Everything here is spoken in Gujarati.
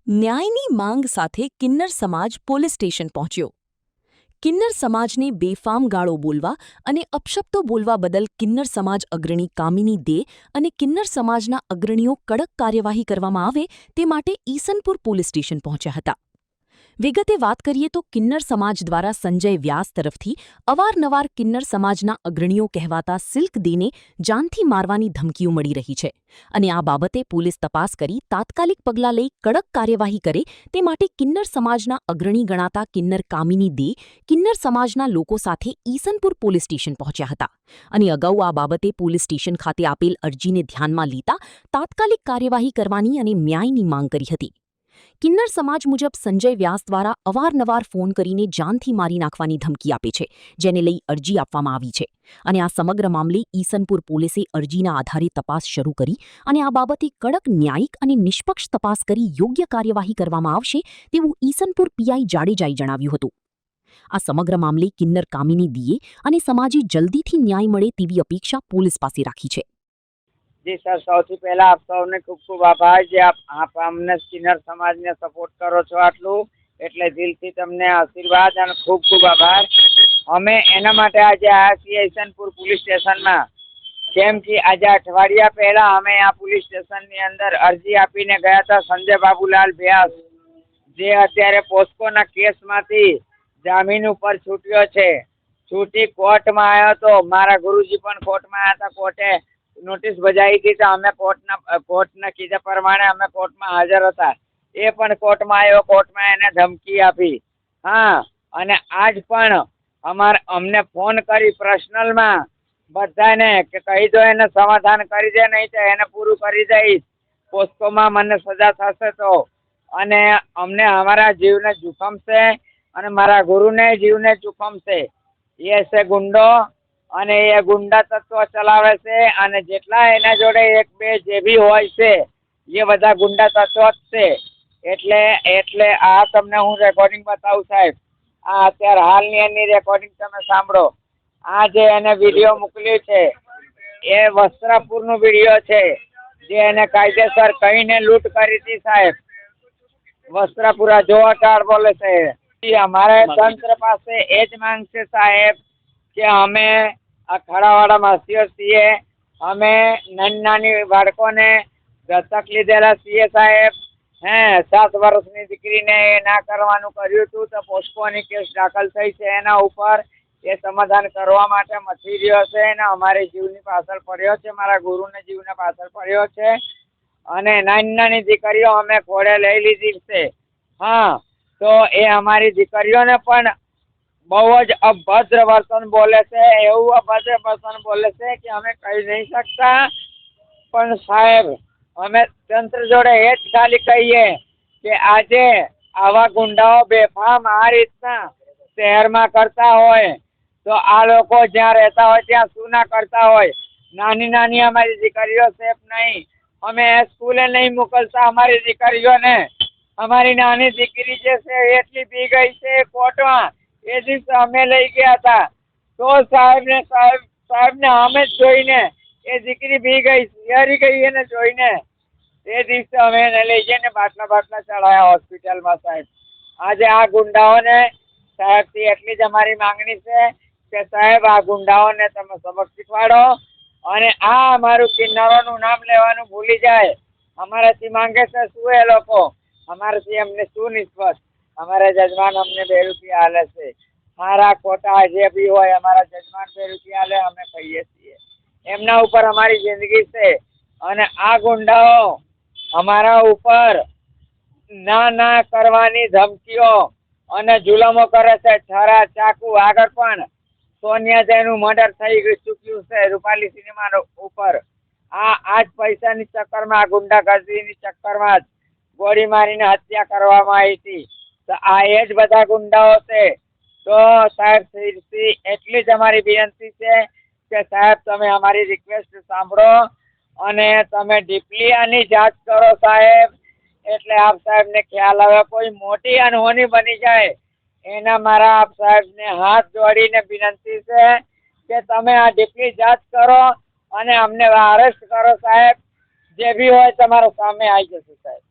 ન્યાયની માંગ સાથે કિન્નર સમાજ પોલીસ સ્ટેશન પહોંચ્યો. કિન્નર સમાજને બેફામ ગાળો બોલવા અને અપશબ્દો બોલવા બદલ કિન્નર સમાજ અગ્રણી કામિની દે અને કિન્નર સમાજના અગ્રણીઓ કડક કાર્યવાહી કરવામાં આવે તે માટે ઈસનપુર પોલીસ સ્ટેશન પહોંચ્યા હતા. વિગતે વાત કરીએ તો કિન્નર સમાજ દ્વારા સંજય વ્યાસ તરફથી અવારનવાર કિન્નર સમાજના અગ્રણીઓ કહેવાતા સિલ્ક દેને જાનથી મારવાની ધમકીઓ મળી રહી છે અને આ બાબતે પોલીસ તપાસ કરી તાત્કાલિક પગલાં લઈ કડક કાર્યવાહી કરે તે માટે કિન્નર સમાજના અગ્રણી ગણાતા કિન્નર કામિની દે કિન્નર સમાજના લોકો સાથે ઈસનપુર પોલીસ સ્ટેશન પહોંચ્યા હતા અને અગાઉ આ બાબતે પોલીસ સ્ટેશન ખાતે આપેલ અરજીને ધ્યાનમાં લેતા તાત્કાલિક કાર્યવાહી કરવાની અને ન્યાયની માંગ કરી હતી. કિન્નર સમાજ મુજબ સંજય વ્યાસ દ્વારા અવારનવાર ફોન કરીને જાનથી મારી નાખવાની ધમકી આપે છે, જેને લઈ અરજી આપવામાં આવી છે અને આ સમગ્ર મામલે ઈસનપુર પોલીસે અરજીના આધારે તપાસ શરૂ કરી અને આ બાબતે કડક ન્યાયિક અને નિષ્પક્ષ તપાસ કરી યોગ્ય કાર્યવાહી કરવામાં આવશે તેવું ઈસનપુર પીઆઈ જાડેજાએ જણાવ્યું હતું. આ સમગ્ર મામલે કિન્નર કામિની દીએ અને સમાજે જલ્દીથી ન્યાય મળે તેવી અપેક્ષા પોલીસ પાસે રાખી છે. जी सर, સૌથી પહેલા આપ સૌને ખૂબ ખૂબ આભાર જે આપ અમને કિન્નર સમાજને સપોર્ટ કરો છો આટલું, એટલે દિલથી તમને આશીર્વાદ અને ખૂબ ખૂબ આભાર. અમે એના માટે આજે આવ્યા છીએ ઈસનપુર પોલીસ સ્ટેશનમાં, કેમ કે આજે અઠવાડિયા પહેલા અમે આ પોલીસ સ્ટેશનની અંદર અરજી આપીને ગયા હતા સંજય બાબુલાલ વ્યાસ, જે અત્યારે પોસ્કોના કેસમાંથી જામીન ઉપર છૂટ્યો છે. છૂટી કોર્ટમાં આવ્યો હતો. મારા ગુરુજી પણ કોર્ટમાં આવ્યા હતા. કોર્ટે નોટિસ બજાવી હતી તો અમે કોર્ટના કીધા પ્રમાણે અમે કોર્ટમાં હાજર હતા. એ પણ કોર્ટમાં આવ્યો. કોર્ટમાં એને ધમકી આપી. હા, અને આજ પણ અમને ફોન કરી પર્સનલમાં બધાને કે કહી દો એને સમાધાન કરી દે, નહીં તો એને પૂરું કરી દઈશ. પોસ્કોમાં મને સજા થશે તો. અને અમને અમારા જીવને જોખમ છે અને મારા ગુરુને જીવને જોખમ છે. એ છે ગુંડો અને એ ગુંડા તત્વ ચલાવે છે અને જેટલા એના જોડે એક બે જે બી હોય છે એ બધા ગુંડા તત્વ જ છે. એટલે આ તમને હું રેકોર્ડિંગ બતાવું સાહેબ. આ અત્યારે હાલની એની રેકોર્ડિંગ તમે સાંભળો. આ જે એને વિડીયો મોકલ્યો છે એ વસ્ત્રાપુરનો વિડીયો છે, જે એને કાયદેસર કહીને લૂંટ કરી હતી સાહેબ. વસ્ત્રાપુરા જોવાટાળ બોલે છે. અમારે તંત્ર પાસે એ જ માંગ છે સાહેબ કે અમે આ ખડાવાળા છીએ. અમે નાની બાળકોને દત્તક લીધેલા છીએ સાહેબ. 7 વર્ષની દીકરીને એ ના કરવાનું કર્યું હતું તો પોસ્કોની કેસ દાખલ થઈ છે એના ઉપર. એ સમાધાન કરવા માટે મથી રહ્યો છે અને અમારી જીવની પાછળ પડ્યો છે, મારા ગુરુને જીવને પાછળ પડ્યો છે. અને નાની દીકરીઓ અમે ખોળે લઈ લીધી છે. હા, તો એ અમારી દીકરીઓને પણ બહુ જ અભદ્ર વર્તન બોલે છે. એવું અભદ્ર વર્તન બોલે છે કે અમે કહી નહીં શકતા. પણ સાહેબ, અમે તંત્ર જોડે એ જ ખાલી કહીએ કે આજે આવા ગુંડાઓ બેફામ આ રીતના શહેરમાં કરતા હોય તો આ લોકો જ્યાં રહેતા હોય ત્યાં શું ના કરતા હોય. નાની અમારી દીકરીઓ સેફ નહીં. અમે સ્કૂલે નહીં મોકલતા અમારી દીકરીઓને. અમારી નાની દીકરી જે છે એટલી બી ગઈ છે કોર્ટમાં. એ દિવસે અમે લઈ ગયા હતા તો સાહેબને અમે જ જોઈને એ દીકરી બી ગઈ, હારી ગઈ એને જોઈને. એ દિવસે અમે એને લઈ જઈને બાટલા ચડાયા હોસ્પિટલમાં સાહેબ. આજે આ ગુંડાઓને સાહેબથી એટલી જ અમારી માંગણી છે કે સાહેબ આ ગુંડાઓને તમે સબક શીખવાડો અને આ અમારું કિન્નરોનું નામ લેવાનું ભૂલી જાય. અમારાથી માંગે છે શું એ લોકો? અમારાથી એમને શું નિસ્બત? અમારા જજમાન અમને 2 રૂપિયા હાલે છે. મારા ખોટા જે બી હોય અમારા જજમાન 2 રૂપિયા હાલે, અમે કહીએ છીએ. એમના ઉપર અમારી જિંદગી છે. અને આ ગુંડાઓ અમારા ઉપર ના કરવાની ધમકીઓ અને જુલમો કરે છે. છરા ચાકુ આગળ પણ સોનિયા જયનું મર્ડર થઈ ચૂક્યું છે રૂપાલી સિનેમા ઉપર. આ જ પૈસાની ચક્કરમાં, આ ગુંડાગર્દીની ચક્કરમાં જ ગોળી મારીને હત્યા કરવામાં આવી હતી. તો આ એ જ બધા ગુંડાઓ છે. તો સાહેબ એટલી જ અમારી વિનંતી છે કે સાહેબ તમે અમારી રિક્વેસ્ટ સાંભળો અને તમે ડીપલી આની જાંચ કરો સાહેબ. એટલે આપ સાહેબને ખ્યાલ આવે. કોઈ મોટી અનહોની બની જાય એના મારા આપ સાહેબને હાથ જોડીને વિનંતી છે કે તમે આ ડીપલી જાંચ કરો અને અમને અરેસ્ટ કરો સાહેબ. જે બી હોય તમારા સામે આવી જશે સાહેબ.